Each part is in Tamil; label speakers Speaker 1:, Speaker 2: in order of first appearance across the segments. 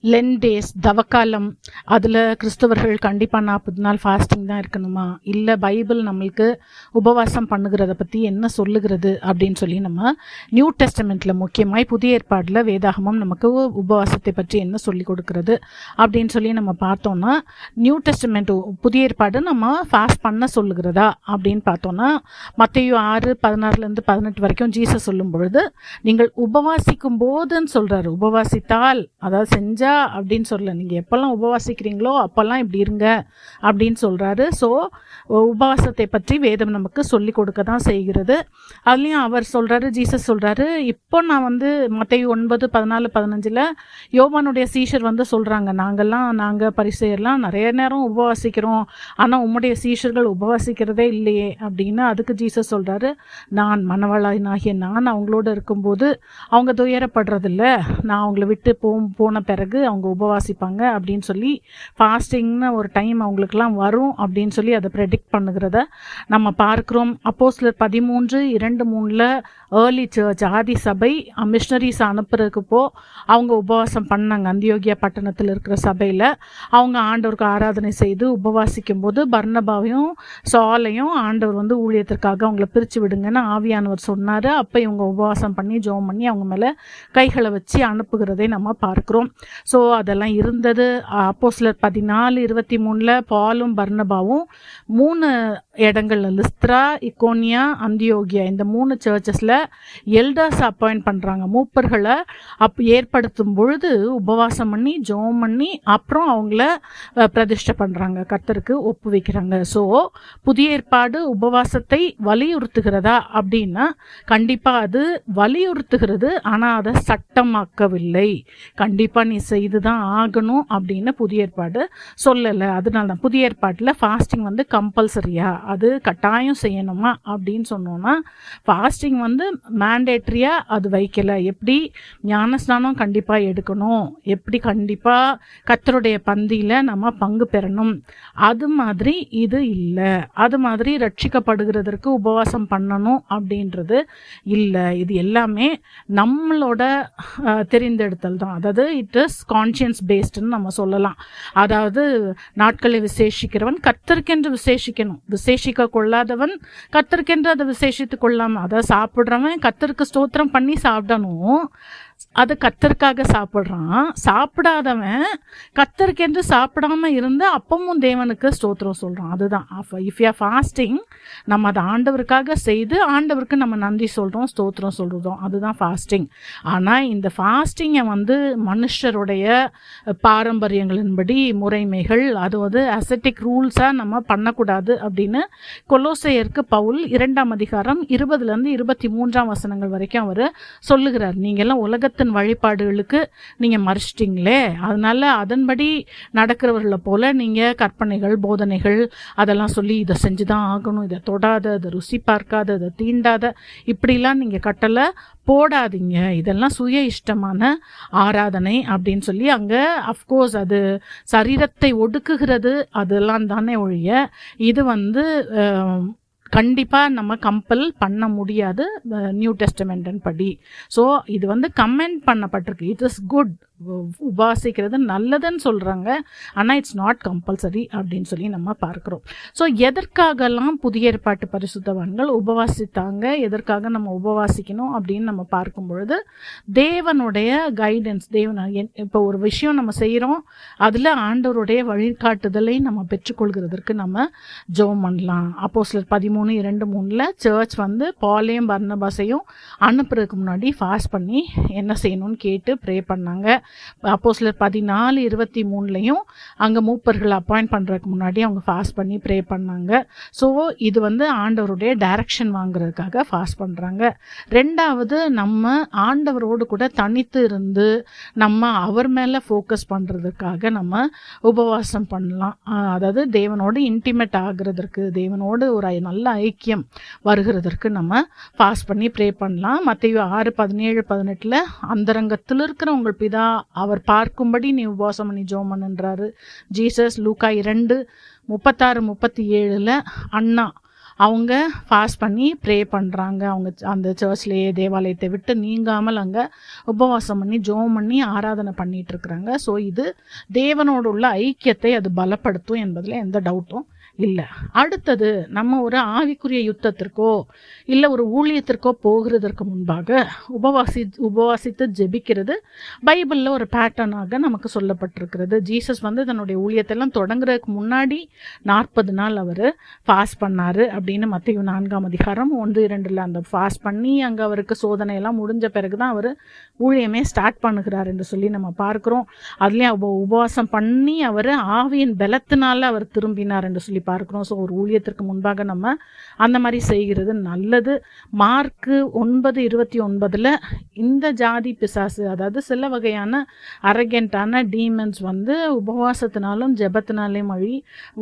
Speaker 1: லென் டேஸ், தவக்காலம், அதில் கிறிஸ்தவர்கள் கண்டிப்பாக 40 நாள் ஃபாஸ்டிங் தான் இருக்கணுமா, இல்லை பைபிள் நம்மளுக்கு உபவாசம் பண்ணுகிறத பற்றி என்ன சொல்லுகிறது அப்படின்னு சொல்லி நம்ம நியூ டெஸ்டமெண்ட்டில், முக்கியமாய் புதிய ஏற்பாடில் வேதாகமம் நமக்கு உபவாசத்தை பற்றி என்ன சொல்லி கொடுக்கறது அப்படின்னு சொல்லி நம்ம பார்த்தோன்னா, நியூ டெஸ்டமெண்ட் புதிய ஏற்பாடு நம்ம ஃபாஸ்ட் பண்ண சொல்லுகிறதா அப்படின்னு பார்த்தோன்னா, மத்தேயு 6:16-18 வரைக்கும் ஜீசஸ் சொல்லும் பொழுது நீங்கள் உபவாசிக்கும் போதுன்னு சொல்கிறாரு. உபவாசித்தால், அதாவது செஞ்சா அப்படின்னு சொல்ல, நீங்கள் எப்போல்லாம் உபவாசிக்கிறீங்களோ அப்போல்லாம் இப்படி இருங்க அப்படின்னு சொல்கிறாரு. ஸோ உபவாசத்தை பற்றி வேதம் நமக்கு சொல்லி கொடுக்க தான் செய்கிறது. அதுலேயும் அவர் சொல்கிறாரு, ஜீசஸ் சொல்கிறாரு, இப்போ நான் மத்தேயு 9:14-15 யோவானுடைய சீஷர் சொல்கிறாங்க, நாங்கள் பரிசேயர்லாம் நிறைய நேரம் உபவாசிக்கிறோம், ஆனால் உம்முடைய சீஷர்கள் உபவாசிக்கிறதே இல்லையே அப்படின்னு. அதுக்கு ஜீசஸ் சொல்கிறாரு, நான் மணவாளனாகிய நான் அவங்களோட இருக்கும்போது அவங்க துயரப்படுறதில்ல, நான் அவங்கள விட்டு போன பிறகு அவங்க உபவாசிப்பாங்க அப்படின்னு சொல்லி, ஃபாஸ்டிங்னு ஒரு டைம் அவங்களுக்கெல்லாம் வரும் அப்படின்னு சொல்லி அதை ப்ரெடிக்ட் பண்ணுகிறத நம்ம பார்க்குறோம். அப்போஸ்தலர் 13:2-3 ஏர்லி சர்ச், ஆதி சபை மிஷனரிஸ் அனுப்புறதுக்குப்போ அவங்க உபவாசம் பண்ணாங்க. அந்தியோகியா பட்டணத்தில் இருக்கிற சபையில் அவங்க ஆண்டவருக்கு ஆராதனை செய்து உபவாசிக்கும் போது பர்னபாவையும் சாலையும் ஆண்டவர் ஊழியத்திற்காக அவங்கள பிரித்து விடுங்கன்னு ஆவியானவர் சொன்னார். அப்போ இவங்க உபவாசம் பண்ணி ஜெபம் பண்ணி அவங்க மேலே கைகளை வச்சு அனுப்புகிறதை நம்ம பார்க்குறோம். ஸோ அதெல்லாம் இருந்தது. அப்போஸ்தலர் 14:23 பாலும் பர்னபாவும் 3 இடங்கள்ல, லிஸ்த்ரா, இக்கோனியா, அந்தியோகியா, இந்த 3 சர்ச்சஸில் எல்டர்ஸ் அப்பாயிண்ட் பண்ணுறாங்க. மூப்பர்களை ஏற்படுத்தும் பொழுது உபவாசம் பண்ணி ஜெபம் பண்ணி அப்புறம் அவங்கள பிரதிஷ்டை பண்ணுறாங்க, கர்த்தருக்கு ஒப்பு வைக்கிறாங்க. ஸோ புதிய ஏற்பாடு உபவாசத்தை வலியுறுத்துகிறதா அப்படின்னா கண்டிப்பாக அது வலியுறுத்துகிறது, ஆனால் அதை சட்டமாக்கவில்லை. கண்டிப்பாக நீ செய்து தான் ஆகணும் அப்படின்னு புதிய ஏற்பாடு சொல்லலை. அதனால தான் புதிய ஏற்பாட்டில் ஃபாஸ்டிங் கம்பல்சரியா, அது கட்டாயம் செய்யணுமா அப்படின்னு சொன்னோன்னா, ஃபாஸ்டிங் மேண்டேட்ரியாக அது வைக்கலை. எப்படி ஞானஸ்நானம் கண்டிப்பாக எடுக்கணும், எப்படி கண்டிப்பாக கர்த்தருடைய பந்தியில் நம்ம பங்கு பெறணும், அது மாதிரி இது இல்லை. அது மாதிரி ரட்சிக்கப்படுகிறதற்கு உபவாசம் பண்ணணும் அப்படின்றது இல்லை. இது எல்லாமே நம்மளோட தெரிந்தெடுத்தல் தான். அதாவது இட் இஸ் கான்ஷியன்ஸ் பேஸ்டுன்னு நம்ம சொல்லலாம். அதாவது நாட்களை விசேஷிக்கிறவன் கர்த்தருக்கென்று விசேஷிக்கணும், விசேஷிக்க கொள்ளாதவன் கர்த்தருக்கென்று அதை விசேஷித்து கொள்ளாமல், அதை சாப்பிட்றவன் கர்த்தருக்கு ஸ்தோத்திரம் பண்ணி சாப்பிடணும், அது கர்த்தருக்காக சாப்பிட்றான். சாப்பிடாதவன் கர்த்தருக்கென்று சாப்பிடாம இருந்து அப்பவும் தேவனுக்கு ஸ்தோத்திரம் சொல்கிறான். அதுதான் இஃப் யூ ஆர் ஃபாஸ்டிங், நம்ம அதை ஆண்டவருக்காக செய்து ஆண்டவருக்கு நம்ம நன்றி சொல்கிறோம், ஸ்தோத்திரம் சொல்கிறோம், அதுதான் ஃபாஸ்டிங். ஆனால் இந்த ஃபாஸ்டிங்கை மனுஷருடைய பாரம்பரியங்களின்படி முறைமைகள், அது அசெட்டிக் ரூல்ஸாக நம்ம பண்ணக்கூடாது அப்படின்னு கொலோசையருக்கு பவுல் 2ஆம் அதிகாரம் 20-23 வரைக்கும் அவர் சொல்லுகிறார். நீங்கள்லாம் உலகத்தின் வழிபாடுகளுக்கு நீங்கள் மறைச்சிட்டிங்களே, அதனால அதன்படி நடக்கிறவர்களை போல நீங்கள் கற்பனைகள் போதனைகள் அதெல்லாம் சொல்லி இதை செஞ்சு தான் ஆகணும், இதை தொடாத, அதை ருசி பார்க்காத, அதை தீண்டாத, இப்படிலாம் நீங்கள் கட்டளை போடாதீங்க, இதெல்லாம் சுய இஷ்டமான ஆராதனை அப்படின்னு சொல்லி அங்கே அஃப்கோர்ஸ் அது சரீரத்தை ஒடுக்குகிறது, அதெல்லாம் தானே ஒழிய இது கண்டிப்பாக நம்ம கம்பல் பண்ண முடியாது நியூ டெஸ்டமெண்டன் படி. ஸோ இது கமெண்ட் பண்ணப்பட்டிருக்கு. இட் இஸ் குட், உபாசிக்கிறது நல்லதுன்னு சொல்கிறாங்க, ஆனால் இட்ஸ் நாட் கம்பல்சரி அப்படின்னு சொல்லி நம்ம பார்க்குறோம். ஸோ எதற்காகலாம் புதிய ஏற்பாட்டு பரிசுத்தவான்கள் உபவாசித்தாங்க, எதற்காக நம்ம உபவாசிக்கணும் அப்படின்னு நம்ம பார்க்கும் பொழுது தேவனுடைய கைடன்ஸ், இப்போ ஒரு விஷயம் நம்ம செய்கிறோம், அதில் ஆண்டவருடைய வழிகாட்டுதலை நம்ம பெற்றுக்கொள்கிறதற்கு நம்ம ஜெபம் பண்ணலாம். அப்போஸ்தலர் 13:2-3 சர்ச் பாலையும் பர்னபாசையும் அனுப்புறதுக்கு முன்னாடி ஃபாஸ்ட் பண்ணி என்ன செய்யணும்னு கேட்டு ப்ரே பண்ணாங்க. அப்போஸ்தலர் 14:23 அங்கே மூப்பர்கள் அப்பாயிண்ட் பண்ணுறதுக்கு முன்னாடி அவங்க ஃபாஸ்ட் பண்ணி ப்ரே பண்ணாங்க. ஸோ இது ஆண்டவருடைய டைரக்ஷன் வாங்குறதுக்காக ஃபாஸ்ட் பண்ணுறாங்க. ரெண்டாவது, நம்ம ஆண்டவரோடு கூட தனித்து இருந்து நம்ம அவர் மேலே ஃபோக்கஸ் பண்ணுறதுக்காக நம்ம உபவாசம் பண்ணலாம். அதாவது தேவனோடு இன்டிமேட் ஆகிறதுக்கு, தேவனோடு ஒரு நல்ல ஐக்கியம் வருகிறதற்கு நம்ம ஃபாஸ்ட் பண்ணி ப்ரே பண்ணலாம். மத்தேயு 6:17-18 அந்தரங்கத்தில் இருக்கிற உங்கள் பிதா அவர் பார்க்கும்படி நீ உபவாசம் பண்ணி ஜெபம் பண்ணுன்றாரு ஜீசஸ். லூக்கா 2:36-37 அண்ணா அவங்க ஃபாஸ்ட் பண்ணி ப்ரே பண்ணுறாங்க. அவங்க அந்த சர்ச்லேயே தேவாலயத்தை விட்டு நீங்காமல் அங்கே உபவாசம் பண்ணி ஜெபம் பண்ணி ஆராதனை பண்ணிகிட்ருக்குறாங்க. ஸோ இது தேவனோடு உள்ள ஐக்கியத்தை அது பலப்படுத்தும் என்பதில் எந்த டவுட்டும் இல்லை. அடுத்தது நம்ம ஒரு ஆவிக்குரிய யுத்தத்திற்கோ இல்லை ஒரு ஊழியத்திற்கோ போகிறதற்கு முன்பாக உபவாசித்து ஜெபிக்கிறது பைபிளில் ஒரு பேட்டர்னாக நமக்கு சொல்லப்பட்டிருக்கிறது. ஜீசஸ் தன்னுடைய ஊழியத்தெல்லாம் தொடங்குறதுக்கு முன்னாடி 40 நாள் அவர் ஃபாஸ்ட் பண்ணார் அப்படின்னு மத்தேயு 4ஆம் அதிகாரம் 1-2 அந்த ஃபாஸ்ட் பண்ணி அங்கே அவருக்கு சோதனையெல்லாம் முடிஞ்ச பிறகு தான் அவர் ஊழியமே ஸ்டார்ட் பண்ணுகிறார் என்று சொல்லி நம்ம பார்க்குறோம். அதுலேயும் உபவாசம் பண்ணி அவர் ஆவியின் பலத்தினால அவர் திரும்பினார் என்று சொல்லி பார்க்கிறோம். ஸோ ஒரு ஊழியத்திற்கு முன்பாக நம்ம அந்த மாதிரி செய்கிறது நல்லது. மார்க்கு 9:29 இந்த ஜாதி பிசாசு, அதாவது சில வகையான அரகென்ட்டான டீமன்ஸ் உபவாசத்தினாலும் ஜெபத்தினாலையும்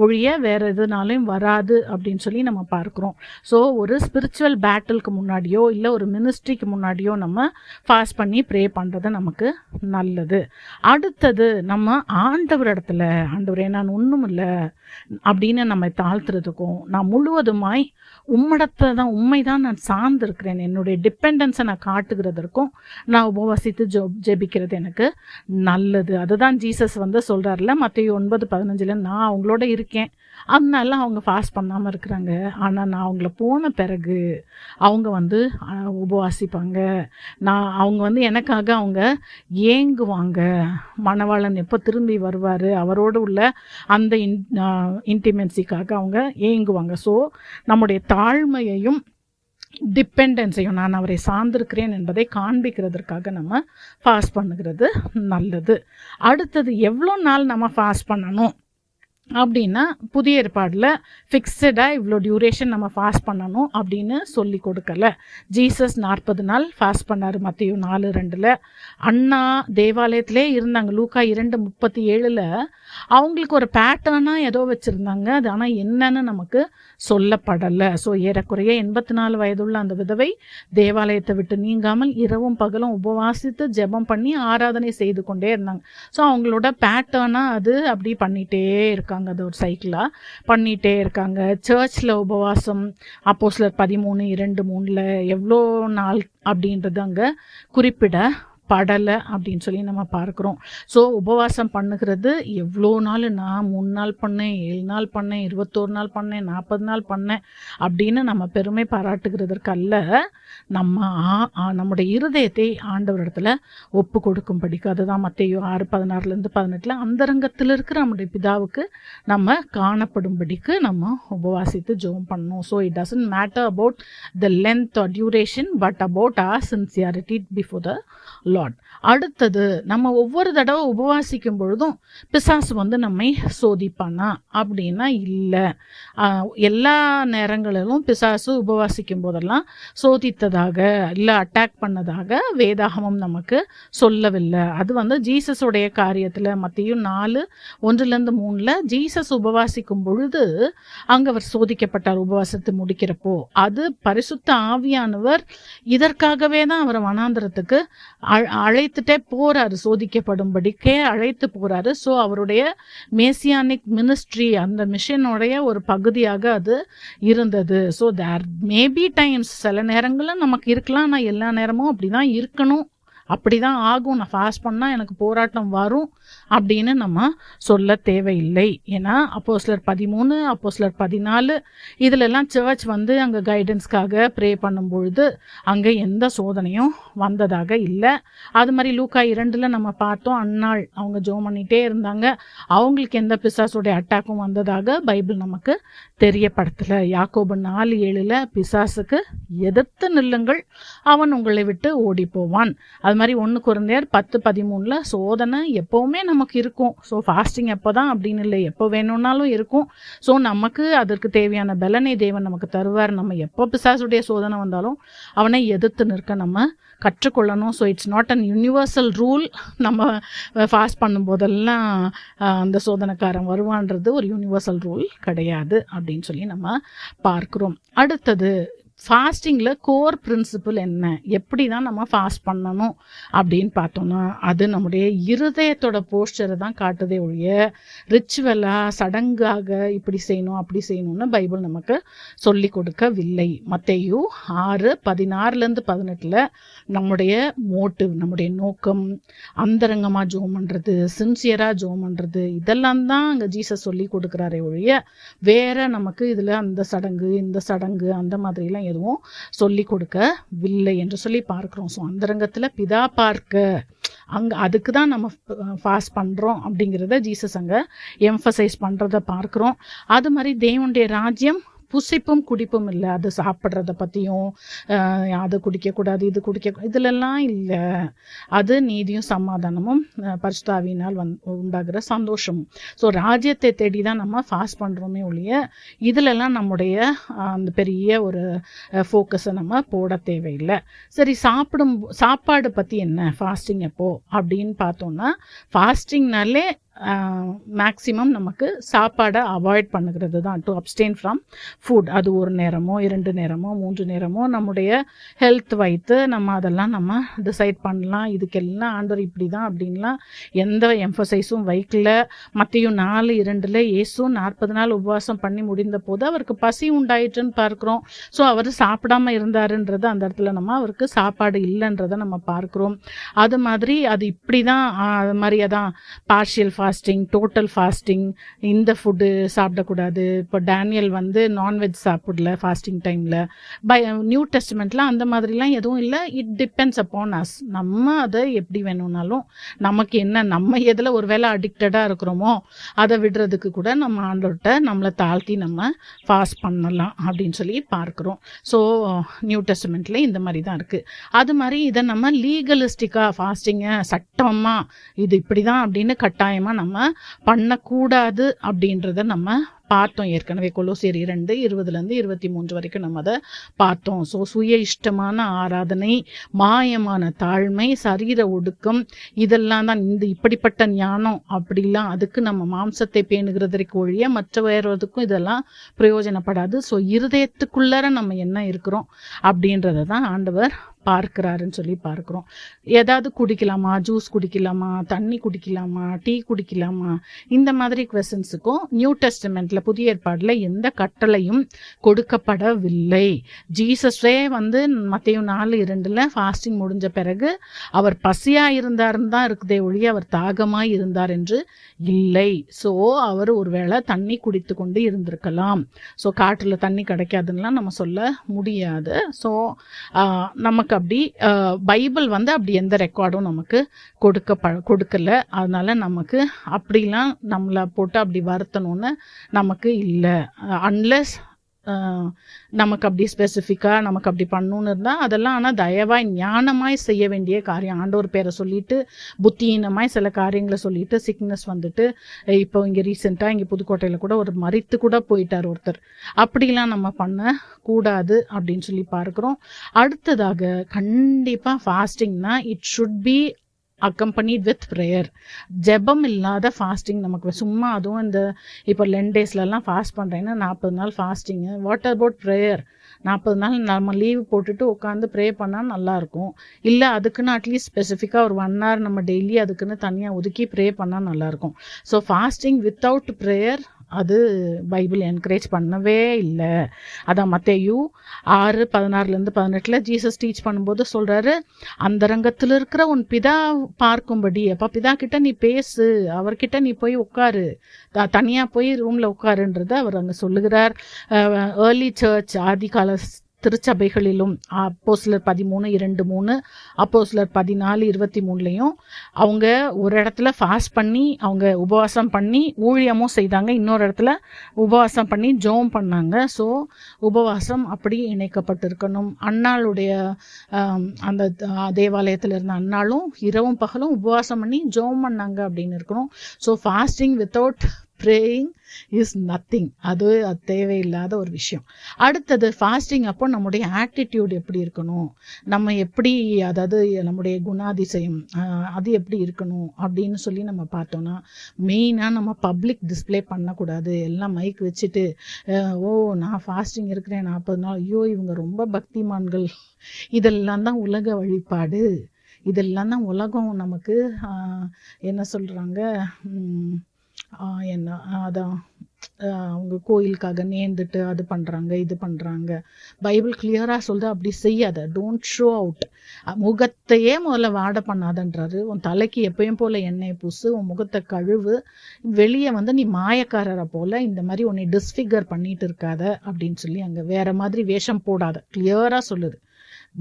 Speaker 1: ஒழிய வேற எதுனாலையும் வராது அப்படின்னு சொல்லி நம்ம பார்க்குறோம். ஸோ ஒரு ஸ்பிரிச்சுவல் பேட்டிலுக்கு முன்னாடியோ இல்லை ஒரு மினிஸ்ட்ரிக்கு முன்னாடியோ நம்ம ஃபாஸ்ட் பண்ணி ப்ரே பண்ணுறது நமக்கு நல்லது. அடுத்தது நம்ம ஆண்டவரே நான் ஒன்றும் இல்லை அப்படின்னு நம்ம தாழ்த்துறதுக்கும், நான் முழுவதுமாய் உம்மிடத்தை தான் உண்மைதான் நான் சார்ந்திருக்கிறேன், என்னுடைய டிபெண்டன்ஸை நான் காட்டுகிறதற்கும் நான் உபவாசித்து ஜெபிக்கிறது எனக்கு நல்லது. அதுதான் ஜீசஸ் சொல்கிறார்ல மத்தேயு 9:15 நான் அவங்களோட இருக்கேன், அதனால அவங்க ஃபாஸ்ட் பண்ணாமல் இருக்கிறாங்க. ஆனால் நான் அவங்கள போன பிறகு அவங்க உபவாசிப்பாங்க. அவங்க எனக்காக அவங்க ஏங்குவாங்க. மணவாளன் எப்போ திரும்பி வருவார் அவரோடு உள்ள அந்த இன்டிமென்சிக்காக அவங்க ஏங்குவாங்க. ஸோ நம்முடைய தாழ்மையையும் டிபெண்டன்ஸையும் நான் அவரை சார்ந்திருக்கிறேன் என்பதை காண்பிக்கிறதுக்காக நம்ம ஃபாஸ்ட் பண்ணுகிறது நல்லது. அடுத்தது எவ்வளோ நாள் நம்ம ஃபாஸ்ட் பண்ணணும் அப்படின்னா புதிய ஏற்பாடில் ஃபிக்ஸடாக இவ்வளோ டியூரேஷன் நம்ம ஃபாஸ்ட் பண்ணணும் அப்படின்னு சொல்லி கொடுக்கல. ஜீசஸ் 40 நாள் ஃபாஸ்ட் பண்ணார் மத்தேயு 4:2. அண்ணா தேவாலயத்திலே இருந்தாங்க. லூக்கா 2:37 அவங்களுக்கு ஒரு பேட்டர்னாக ஏதோ வச்சுருந்தாங்க. அது ஆனால் என்னன்னு நமக்கு சொல்லப்படலை. ஸோ ஏறக்குறைய 84 வயதுள்ள அந்த விதவை தேவாலயத்தை விட்டு நீங்காமல் இரவும் பகலும் உபவாசித்து ஜெபம் பண்ணி ஆராதனை செய்து கொண்டே இருந்தாங்க. ஸோ அவங்களோட பேட்டர்னாக அது அப்படி பண்ணிகிட்டே இருக்காங்க. அது ஒரு சைக்கிளாக பண்ணிகிட்டே இருக்காங்க. சர்ச்சில் உபவாசம் அப்போஸ்தலர் 13:2-3 எவ்வளோ நாள் அப்படின்றது அங்கே குறிப்பிடப்படலை அப்படின்னு சொல்லி நம்ம பார்க்குறோம். ஸோ உபவாசம் பண்ணுகிறது எவ்வளோ நாள், நான் 3 நாள் பண்ணேன், 7 நாள் பண்ணேன், 21 நாள் பண்ணேன், 40 நாள் பண்ணேன் அப்படின்னு நம்ம பெருமை பாராட்டுகிறதற்கு அல்ல, நம்முடைய இருதயத்தை ஆண்டவரிடத்துல ஒப்பு கொடுக்கும்படிக்கு. அதுதான் மத்தேயு 6:16-18 அந்தரங்கத்தில் இருக்கிற நம்முடைய பிதாவுக்கு நம்ம காணப்படும்படிக்கு நம்ம உபவாசித்து ஜெபம் பண்ணணும். So it doesn't matter about the length or duration but about our sincerity before the lord. அடுத்தது நம்ம ஒவ்வொரு தடவை உபவாசிக்கும் பொழுதும் பிசாசு நம்மை சோதிப்பானா அப்படின்னா இல்லை. எல்லா நேரங்களிலும் பிசாசு உபவாசிக்கும் போதெல்லாம் சோதித்ததாக இல்லை அட்டாக் பண்ணதாக வேதாகமம் நமக்கு சொல்லவில்லை. அது ஜீசஸுடைய காரியத்தில் மத்தேயு 4:1-3 ஜீசஸ் உபவாசிக்கும் பொழுது அங்கே அவர் சோதிக்கப்பட்டார். உபவாசத்தை முடிக்கிறப்போ அது பரிசுத்த ஆவியானவர் இதற்காகவே தான் அவர் வனாந்திரத்துக்கு அழைத்துட்டே போறாரு, சோதிக்கப்படும்படிக்கே அழைத்து போறாரு. ஸோ அவருடைய மேசியானிக் மினிஸ்ட்ரி அந்த மிஷனுடைய ஒரு பகுதியாக அது இருந்தது. ஸோ தேர் மேபி டைம்ஸ் சில நேரங்களில் நமக்கு இருக்கலாம், ஆனால் எல்லா நேரமும் அப்படி தான் இருக்கணும், அப்படி தான் ஆகும், நான் ஃபாஸ்ட் பண்ணால் எனக்கு போராட்டம் வரும் அப்படின்னு நம்ம சொல்ல தேவையில்லை. ஏன்னா அப்போஸ்தலர் 13 அப்போஸ்தலர் 14 இதிலெல்லாம் சர்ச் அங்கே கைடன்ஸ்க்காக ப்ரே பண்ணும் பொழுது அங்கே எந்த சோதனையும் வந்ததாக இல்லை. அது மாதிரி லூக்கா 2 நம்ம பார்த்தோம், அன்னாள் அவங்க ஜெபம் பண்ணிகிட்டே இருந்தாங்க, அவங்களுக்கு எந்த பிசாசுடைய அட்டாக்கும் வந்ததாக பைபிள் நமக்கு தெரியப்படுத்தலை. யாக்கோபு 4:7 பிசாசுக்கு எதிர்த்து நில்லுங்கள், அவன் உங்களை விட்டு ஓடி போவான். அது மாதிரி 1 கொரிந்தியர் 10:13 சோதனை எப்போவுமே நமக்கு இருக்கும். ஸோ ஃபாஸ்டிங் எப்போ தான் அப்படின்னு இல்லை, எப்போ வேணும்னாலும் இருக்கும். ஸோ நமக்கு அதற்கு தேவையான பலனை தேவன் நமக்கு தருவார். நம்ம எப்போ பிசாசுடைய சோதனை வந்தாலும் அவனை எதிர்த்து நிற்க நம்ம கற்றுக்கொள்ளணும். So it's not an universal rule. நம்ம ஃபாஸ்ட் பண்ணும்போதெல்லாம் அந்த சோதனைக்காரன் வருவான்றது ஒரு யூனிவர்சல் ரூல் கிடையாது அப்படின்னு சொல்லி நம்ம பார்க்குறோம். அடுத்தது ஃபாஸ்டிங்கில் கோர் பிரின்சிபிள் என்ன, எப்படி தான் நம்ம ஃபாஸ்ட் பண்ணணும் அப்படின்னு பார்த்தோம்னா, அது நம்முடைய இருதயத்தோட போஸ்டரை தான் காட்டுதே ஒழிய ரிச்சுவலாக சடங்காக இப்படி செய்யணும் அப்படி செய்யணும்னு பைபிள் நமக்கு சொல்லி கொடுக்கவில்லை. மத்தேயு 6:16-18 நம்முடைய மோட்டிவ், நம்முடைய நோக்கம், அந்தரங்கமாக ஜெபம் பண்ணுறது, சின்சியராக ஜெபம் பண்ணுறது, இதெல்லாம் தான் அங்கே ஜீசஸ் சொல்லி கொடுக்குறாரே ஒழிய வேற நமக்கு இதில் அந்த சடங்கு இந்த சடங்கு அந்த மாதிரிலாம் எதுவும் சொல்லி கொடுக்கவில்லை என்று சொல்லி பார்க்கிறோம். ஸோ அந்தரங்கத்தில் பிதா பார்க்க அங்கே அதுக்கு தான் நம்ம ஃபாஸ்ட் பண்ணுறோம் அப்படிங்கிறத ஜீசஸ் அங்கே எம்ஃபசைஸ் பண்ணுறத பார்க்குறோம். அது மாதிரி தேவனுடைய ராஜ்யம் புசிப்பும் குடிப்பும் இல்லை, அது சாப்பிட்றத பற்றியும் அது குடிக்கக்கூடாது இது இதிலெல்லாம் இல்லை. அது நீதியும் சமாதானமும் பரிசுத்தாவியினால் உண்டாகிற சந்தோஷமும். ஸோ ராஜ்யத்தை தேடி தான் நம்ம ஃபாஸ்ட் பண்ணுறோமே ஒழிய இதிலெல்லாம் நம்முடைய அந்த பெரிய ஒரு ஃபோக்கஸை நம்ம போட தேவையில்லை. சரி, சாப்பாடு பற்றி என்ன, ஃபாஸ்டிங் எப்போ அப்படின்னு பார்த்தோன்னா, ஃபாஸ்டிங்னாலே மேக்சிமம் நமக்கு சாப்பாடை அவாய்ட் பண்ணுகிறது தான், டு அப்டெயின் ஃப்ரம் ஃபுட். அது ஒரு நேரமோ 2 நேரமோ 3 நேரமோ நம்முடைய ஹெல்த் வைத்து நம்ம அதெல்லாம் நம்ம டிசைட் பண்ணலாம். இதுக்கெல்லாம் ஆண்டவர் இப்படி தான் அப்படின்லாம் எந்த எம்ஃபசைஸும் வைக்கல. மத்தேயு 4:2 இயேசு 40 நாள் உபவாசம் பண்ணி முடிந்த போது அவருக்கு பசி உண்டாயிட்டுன்னு பார்க்குறோம். ஸோ அவர் சாப்பிடாம இருந்தாருன்றது அந்த இடத்துல நம்ம அவருக்கு சாப்பாடு இல்லைன்றதை நம்ம பார்க்குறோம். அது மாதிரி அது இப்படி தான், அது மாதிரி அதான் பார்ஷியல் ஃபாஸ்டிங், டோட்டல் ஃபாஸ்டிங், இந்த ஃபுட்டு சாப்பிடக்கூடாது. இப்போ டேனியல் நான்வெஜ் சாப்பிடல ஃபாஸ்டிங் டைமில். நியூ டெஸ்டமெண்ட்டில் அந்த மாதிரிலாம் எதுவும் இல்லை. It depends upon us. நம்ம அதை எப்படி வேணும்னாலும், நமக்கு என்ன, நம்ம எதில் ஒரு வேளை அடிக்டடாக இருக்கிறோமோ அதை விடுறதுக்கு கூட நம்ம ஆண்டவர்கிட்ட நம்மளை தாழ்த்தி நம்ம ஃபாஸ்ட் பண்ணலாம் அப்படின்னு சொல்லி பார்க்குறோம். ஸோ நியூ டெஸ்டமெண்ட்டில் இந்த மாதிரி தான் இருக்குது. அது மாதிரி இதை நம்ம லீகலிஸ்டிக்காக ஃபாஸ்டிங்கை சட்டமாக இது இப்படி தான் அப்படின்னு கட்டாயமாக நம்ம பண்ணக்கூடாது அப்படின்றத நம்ம பார்த்தோம் ஏற்கனவே. கொலோசியர் 2:20-23 வரைக்கும் நம்ம அதை பார்த்தோம். ஸோ சுய இஷ்டமான ஆராதனை, மாயமான தாழ்மை, சரீர ஒடுக்கம், இதெல்லாம் தான் இப்படிப்பட்ட ஞானம் அப்படிலாம் அதுக்கு நம்ம மாம்சத்தை பேணுகிறதற்கு ஒழிய மற்ற வேறதுக்கும் இதெல்லாம் பிரயோஜனப்படாது. ஸோ இருதயத்துக்குள்ளார நம்ம என்ன இருக்கிறோம் அப்படின்றத தான் ஆண்டவர் பார்க்கிறாருன்னு சொல்லி பார்க்குறோம். ஏதாவது குடிக்கலாமா, ஜூஸ் குடிக்கலாமா, தண்ணி குடிக்கலாமா, டீ குடிக்கலாமா, இந்த மாதிரி குவெஸ்சன்ஸுக்கும் நியூ டெஸ்டமெண்ட்டில் புதிய ஏற்பாடில் எந்த கட்டளையும் கொடுக்கப்படவில்லை. ஜீசஸே மத்தேயு 4:2 ஃபாஸ்டிங் முடிஞ்ச பிறகு அவர் பசியாக இருந்தாருன்னு தான் இருக்குதே ஒழிய அவர் தாகமாக இருந்தார் என்று இல்லை. ஸோ அவர் ஒருவேளை தண்ணி குடித்து கொண்டு இருந்திருக்கலாம். ஸோ காட்டில் தண்ணி கிடைக்காதுன்னெலாம் நம்ம சொல்ல முடியாது. ஸோ நமக்கு அப்படி பைபிள் அப்படி எந்த ரெக்கார்டும் நமக்கு கொடுக்கல. அதனால நமக்கு அப்படிலாம் நம்மளை போட்டு அப்படி வருத்தணும்னு நமக்கு இல்லை. அன்லெஸ் நமக்கு அப்படி ஸ்பெசிஃபிக்காக நமக்கு அப்படி பண்ணணுன்னு இருந்தால் அதெல்லாம், ஆனால் தயவாய் ஞானமாய் செய்ய வேண்டிய காரியம். ஆண்டவர் பேரை சொல்லிட்டு புத்தியீனமாய் சில காரியங்களை சொல்லிட்டு சிக்னஸ் இப்போ இங்கே ரீசெண்டாக இங்கே புதுக்கோட்டையில் கூட ஒரு மரித்து கூட போயிட்டார் ஒருத்தர். அப்படிலாம் நம்ம பண்ணக்கூடாது அப்படின்னு சொல்லி பார்க்குறோம். அடுத்ததாக கண்டிப்பாக ஃபாஸ்டிங்னா it should be accompanied with prayer. ஜெபம் இல்லாத ஃபாஸ்டிங் நமக்கு சும்மா, அதுவும் இந்த இப்போ 10 டேஸ்லலாம் ஃபாஸ்ட் பண்ணுறேன்னா 40 நாள் ஃபாஸ்டிங்கு. What about prayer? 40 நாள் நம்ம லீவ் போட்டுட்டு உட்காந்து ப்ரே பண்ணால் நல்லாயிருக்கும். இல்லை அதுக்குன்னு அட்லீஸ்ட் ஸ்பெசிஃபிக்காக ஒரு 1 hour நம்ம டெய்லி அதுக்குன்னு தனியாக ஒதுக்கி ப்ரே பண்ணால் நல்லாயிருக்கும். ஸோ ஃபாஸ்டிங் வித்தவுட் ப்ரேயர் அது பைபிள் என்கரேஜ் பண்ணவே இல்லை. அதான் மத்தேயு 6:16-18 ஜீசஸ் டீச் பண்ணும்போது சொல்கிறாரு, அந்த ரங்கத்தில் இருக்கிற உன் பிதா பார்க்கும்படி. அப்போ பிதா கிட்ட நீ பேசு, அவர்கிட்ட நீ போய் உட்காரு, தனியாக போய் ரூமில் உட்காருன்றதை அவர் அங்கே சொல்லுகிறார். ஏர்லி சர்ச், ஆதி கால திருச்சபைகளிலும் அப்போஸ்தலர் 13:2-3, அப்போஸ்தலர் 14:23 அவங்க ஒரு இடத்துல ஃபாஸ்ட் பண்ணி அவங்க உபவாசம் பண்ணி ஊழியமும் செய்தாங்க, இன்னொரு இடத்துல உபவாசம் பண்ணி ஜெபம் பண்ணாங்க. ஸோ உபவாசம் அப்படி இணைக்கப்பட்டிருக்கணும். அன்னாளுடைய அந்த தேவாலயத்தில் இருந்த அன்னாலும் இரவும் பகலும் உபவாசம் பண்ணி ஜெபம் பண்ணாங்க அப்படின்னு இருக்கணும். So fasting without praying is nothing. அது தேவையில்லாத ஒரு விஷயம். அடுத்தது ஃபாஸ்டிங் அப்போ நம்முடைய ஆட்டிடியூட் எப்படி இருக்கணும், நம்ம எப்படி, அதாவது நம்முடைய குணாதிசயம் அது எப்படி இருக்கணும் அப்படின்னு சொல்லி நம்ம பார்த்தோன்னா, மெயினாக நம்ம பப்ளிக் டிஸ்பிளே பண்ணக்கூடாது. எல்லாம் மைக் வச்சுட்டு ஓ நான் ஃபாஸ்டிங் இருக்கிறேன் 40 நாள், ஐயோ இவங்க ரொம்ப பக்திமான்கள், இதெல்லாம் தான் உலக வழிபாடு, இதெல்லாம் தான் உலகம் நமக்கு என்ன சொல்கிறாங்க, என்ன அதான் அவங்க கோயிலுக்காக நேர்ந்துட்டு அது பண்ணுறாங்க இது பண்ணுறாங்க. பைபிள் கிளியராக சொல்லுது அப்படி செய்யாத. Don't show out. முகத்தையே முதல்ல வாட பண்ணாதன்றாரு. உன் தலைக்கு எப்பயும் போல் எண்ணெய் பூசு, உன் முகத்தை கழுவு, வெளியே நீ மாயக்காரரை போல் இந்த மாதிரி உன்னை டிஸ்ஃபிகர் பண்ணிட்டு இருக்காத அப்படின்னு சொல்லி அங்கே வேற மாதிரி வேஷம் போடாத கிளியராக சொல்லுது.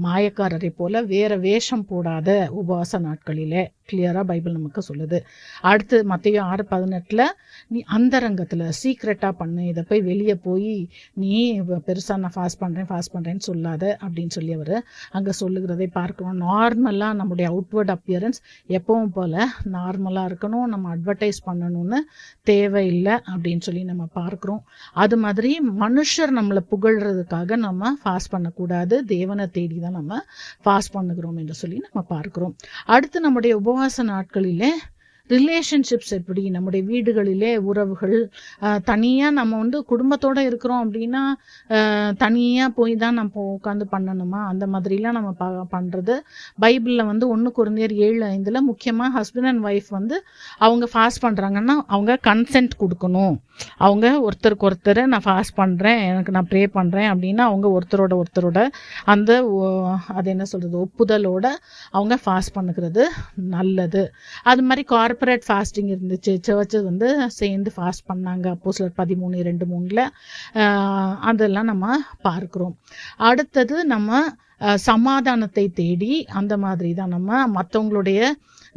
Speaker 1: மாயக்காரரை போல வேற வேஷம் போடாத உபவாச நாட்களிலே கிளியராக பைபிள் நமக்கு சொல்லுது. அடுத்து மத்தேயு 6:18 நீ அந்தரங்கத்தில் சீக்ரெட்டாக பண்ணு, இதை போய் வெளியே போய் நீ பெருசாக நான் ஃபாஸ்ட் பண்ணுறேன்னு சொல்லாத அப்படின்னு சொல்லி அவர் அங்கே சொல்லுகிறதை பார்க்குறோம். நார்மலாக நம்முடைய அவுட்வர்ட் அப்பியரன்ஸ் எப்பவும் போல் நார்மலாக இருக்கணும், நம்ம அட்வர்டைஸ் பண்ணணும்னு தேவையில்லை அப்படின்னு சொல்லி நம்ம பார்க்குறோம். அது மாதிரி மனுஷர் நம்மளை புகழ்றதுக்காக நம்ம ஃபாஸ்ட் பண்ணக்கூடாது, தேவனை தேடி தான் நம்ம ஃபாஸ்ட் பண்ணுகிறோம் என்று சொல்லி நம்ம பார்க்கிறோம். அடுத்து நம்முடைய உபவாச நாட்களிலே ரிலேஷன்ஷிப்ஸ் எப்படி, நம்முடைய வீடுகளிலே உறவுகள், தனியாக நம்ம குடும்பத்தோடு இருக்கிறோம் அப்படின்னா தனியாக போய் தான் நம்ம உட்காந்து பண்ணணுமா, அந்த மாதிரிலாம் நம்ம பண்ணுறது பைபிளில் 1 கொரிந்தியர் 7:5 முக்கியமாக ஹஸ்பண்ட் அண்ட் ஒய்ஃப் அவங்க ஃபாஸ்ட் பண்ணுறாங்கன்னா அவங்க கன்சென்ட் கொடுக்கணும். அவங்க ஒருத்தருக்கு ஒருத்தர் நான் ஃபாஸ்ட் பண்ணுறேன், எனக்கு நான் ப்ரே பண்ணுறேன் அப்படின்னா அவங்க ஒருத்தரோட அந்த அது என்ன சொல்கிறது ஒப்புதலோட அவங்க ஃபாஸ்ட் பண்ணுகிறது நல்லது. அது மாதிரி கார்பரேட் ஃபாஸ்டிங் இருந்துச்சு, சர்ச்சு சேர்ந்து ஃபாஸ்ட் பண்ணாங்க அப்போஸ்தலர் 13:2-3 அதெல்லாம் நம்ம பார்க்குறோம். அடுத்தது நம்ம சமாதானத்தை தேடி அந்த மாதிரி தான் நம்ம மற்றவங்களுடைய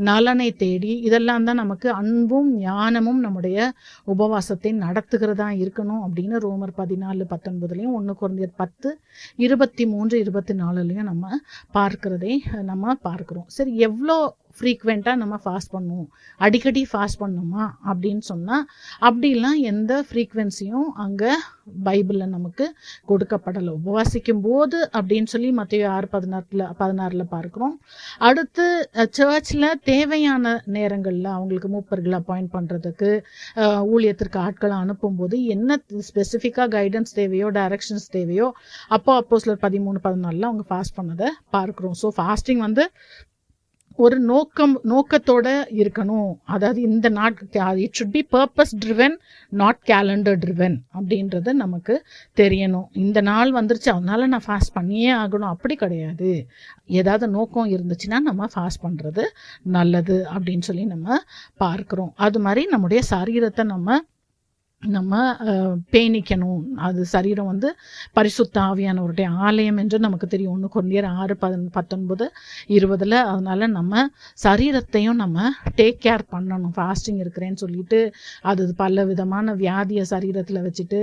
Speaker 1: நலனை தேடி, இதெல்லாம் தான் நமக்கு அன்பும் ஞானமும் நம்முடைய உபவாசத்தை நடத்துகிறதா இருக்கணும் அப்படின்னு ரோமர் 14:19 1 கொரிந்தியர் 10:23-24 நம்ம பார்க்கிறதை நம்ம பார்க்கிறோம். சரி, எவ்வளோ ஃப்ரீக்வெண்ட்டாக நம்ம ஃபாஸ்ட் பண்ணுவோம், அடிக்கடி ஃபாஸ்ட் பண்ணுமா அப்படின்னு சொன்னால் அப்படிலாம் எந்த ஃப்ரீக்வென்சியும் அங்கே பைபிளில் நமக்கு கொடுக்கப்படலை. உபவாசிக்கும் போது அப்படின்னு சொல்லி மத்தேயு 6:16 பார்க்குறோம். அடுத்து சர்ச்சில் தேவையான நேரங்களில் அவங்களுக்கு மூப்பர்களை அப்பாயிண்ட் பண்ணுறதுக்கு ஊழியத்திற்கு ஆட்களை அனுப்பும்போது என்ன ஸ்பெசிஃபிக்காக கைடன்ஸ் தேவையோ டைரக்ஷன்ஸ் தேவையோ அப்போஸ்தலர் 13:14 அவங்க ஃபாஸ்ட் பண்ணதை பார்க்குறோம். ஸோ ஃபாஸ்டிங் ஒரு நோக்கத்தோட இருக்கணும். அதாவது இந்த it should B purpose driven, not calendar driven அப்படின்றது நமக்கு தெரியணும். இந்த நாள் வந்துருச்சு அதனால நான் ஃபாஸ்ட் பண்ணியே ஆகணும் அப்படி கிடையாது. ஏதாவது நோக்கம் இருந்துச்சுன்னா நம்ம ஃபாஸ்ட் பண்ணுறது நல்லது அப்படின்னு சொல்லி நம்ம பார்க்குறோம். அது மாதிரி நம்முடைய சரீரத்தை நம்ம பேணிக்கணும். அது சரீரம் பரிசுத்த ஆவியானவருடைய ஆலயம் என்று நமக்கு தெரியும் 1 கொரிந்தியர் 6:19-20 அதனால நம்ம சரீரத்தையும் நம்ம டேக் கேர் பண்ணணும். ஃபாஸ்டிங் இருக்கிறேன்னு சொல்லிட்டு அது பல விதமான வியாதியை சரீரத்தில் வச்சுட்டு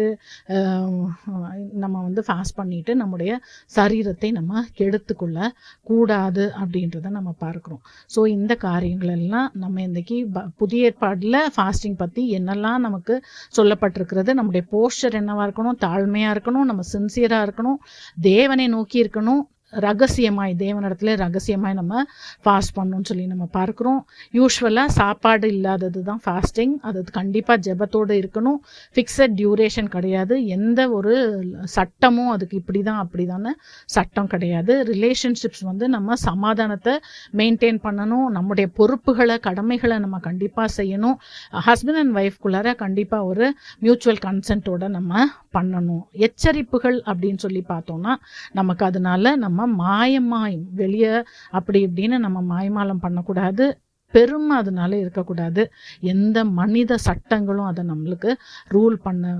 Speaker 1: நம்ம ஃபாஸ்ட் பண்ணிட்டு நம்முடைய சரீரத்தை நம்ம கெடுத்துக்கொள்ள கூடாது அப்படின்றத நம்ம பார்க்குறோம். ஸோ இந்த காரியங்கள் எல்லாம் நம்ம இன்றைக்கி புதிய ஏற்பாடில் ஃபாஸ்டிங் பற்றி என்னெல்லாம் நமக்கு சொல்லப்பட்டிருக்கிறது, நம்முடைய போஸ்டர் என்னவா இருக்கணும், தாழ்மையா இருக்கணும், நம்ம சின்சியரா இருக்கணும், தேவனை நோக்கி இருக்கணும், ரகசியமாய் தேவனிடத்துல ரகசியமாய் நம்ம ஃபாஸ்ட் பண்ணணும்னு சொல்லி நம்ம பார்க்குறோம். யூஸ்வலாக சாப்பாடு இல்லாதது தான் ஃபாஸ்டிங். அது கண்டிப்பாக ஜெபத்தோடு இருக்கணும். ஃபிக்ஸட் டியூரேஷன் கிடையாது. எந்த ஒரு சட்டமும் அதுக்கு இப்படி தான் அப்படி தானே சட்டம் கிடையாது. ரிலேஷன்ஷிப்ஸ் நம்ம சமாதானத்தை மெயின்டைன் பண்ணணும். நம்முடைய பொறுப்புகளை கடமைகளை நம்ம கண்டிப்பாக செய்யணும். ஹஸ்பண்ட் அண்ட் ஒய்ஃப்குள்ளார கண்டிப்பாக ஒரு மியூச்சுவல் கன்சென்ட்டோட நம்ம பண்ணணும். எச்சரிப்புகள் அப்படின்னு சொல்லி பார்த்தோம்னா நமக்கு அதனால நம்ம மாயமாய் வெளியே அப்படி இப்படின்னு நம்ம மாயமாலம் பண்ணக்கூடாது. பெருமை அதனால இருக்கக்கூடாது. எந்த மனித சட்டங்களும் அதை நம்மளுக்கு ரூல் பண்ண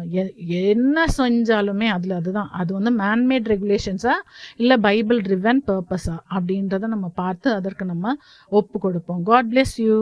Speaker 1: என்ன செஞ்சாலுமே அதுதான் அது மேன்மேட் ரெகுலேஷன்ஸா இல்லை பைபிள் ட்ரிவன் பர்பஸா அப்படின்றத நம்ம பார்த்து அதற்கு நம்ம ஒப்பு கொடுப்போம். God bless you.